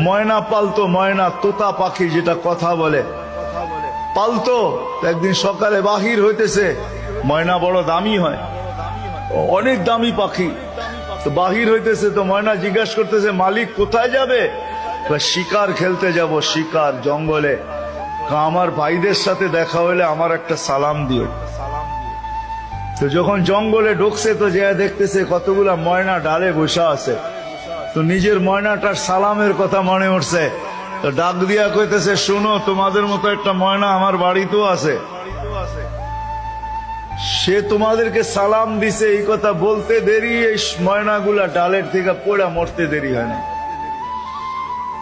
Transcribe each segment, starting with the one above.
ময়না পালতো, ময়না তোতা পাখি যেটা কথা বলে পালতো। একদিন সকালে বাহির হইতেছে, ময়না বড় দামি হয়, অনেক দামি পাখি। তো বাহির হইতেছে, তো ময়না জিজ্ঞাসা করতেছে মালিক কোথায় যাবে? শিকার খেলতে যাব, শিকার জঙ্গলে। আমার ভাইদের সাথে দেখা হলে আমার একটা সালাম দিও। তো যখন জঙ্গলে ঢুকছে তো যে দেখতেছে কতগুলা ময়না ডালে বসা আছে। তো নিজের ময়নাটার সালামের কথা মনে উঠছে, তো ডাক দিয়া কইতেছে শুনো, তোমাদের মতো একটা ময়না আমার বাড়িতেও আছে, সে তোমাদেরকে সালাম দিছে। এই কথা বলতে দেরি এই ময়নাগুলা ডালের থেকে পড়া মরতে দেরি হয় না।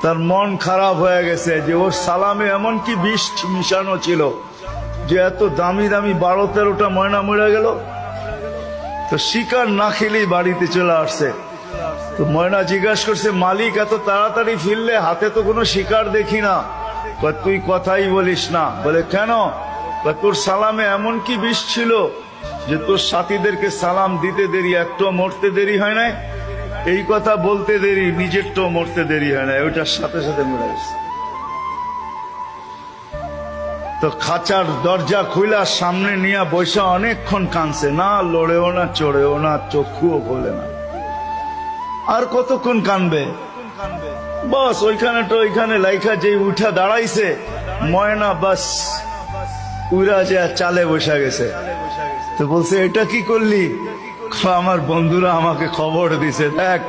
তার মন খারাপ হয়ে গেছে যে ওর সালামে এমন কি বিষ মিশানো ছিল যে এত দামি দামি 12-13টা ময়না মরে গেল। তো শিকার না খেলেই বাড়িতে চলে আসছে। তো ময়না জিজ্ঞাসা করছে মালিক এত তাড়াতাড়ি ফিরলে, হাতে তো কোনো শিকার দেখি না। তুই কথাই বলিস না। বলে কেন? তোর সালামে এমন কি বিষ ছিল যে তোর সাথীদেরকে সালাম দিতে দেরি, একটু মরতে দেরি হয় নাই। এই কথা বলতে দেরি, নিজেরটাও মরতে দেরি হয় না, ওইটার সাথে সাথে মরে গেছে। তো খাঁচার দরজা খুইলা সামনে নিয়ে বৈশা অনেকক্ষণ কাঁদছে, না লড়েও না চড়েও না, চক্ষুও খোলে না। আর কতক্ষণ কানবে? বাস ওইখানে লাইখা যে উঠা দাঁড়াইছে ময়না, বাস উড়া যে চালে বসা গেছে। তো বলছে এটা কি করলি? আমার বন্ধুরা আমাকে খবর দিছে, দেখ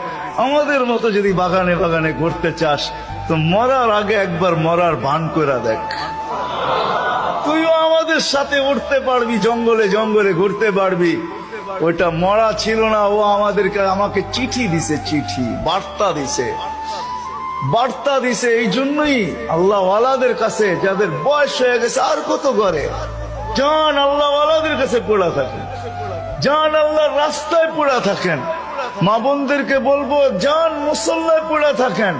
আমাদের মতো যদি বাগানে বাগানে ঘুরতে চাস তো মরার আগে একবার মরার ভান করে দেখ, তুইও আমাদের সাথে উঠতে পারবি, জঙ্গলে জঙ্গলে ঘুরতে পারবি। ওইটা মরা ছিল না, ও আমাকে চিঠি দিছে, চিঠি বার্তা দিছে। এই জন্যই আল্লাহ ওয়ালাদের কাছে, যাদের বয়স হয়ে গেছে আর কত করে, জান আল্লাহ ওয়ালাদের কাছে পড়া থাকেন, জান আল্লাহর রাস্তায় পড়া থাকেন। মা বোনদেরকে বলবো জান মুসল্লায় পড়া থাকেন।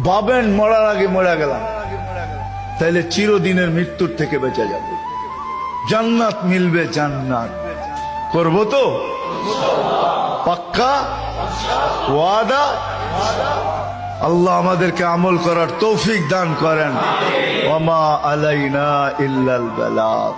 ভাবেন মরার আগে মরা গেলাম, তাইলে চিরদিনের মৃত্যুর থেকে বেঁচে যাব, জান্নাত মিলবে। জান্নাত করবো তো পাক্কা ওয়াদা। আল্লাহ আমাদেরকে আমল করার তৌফিক দান করেন। ওয়া মা আলাইনা ইল্লাল বালাগ।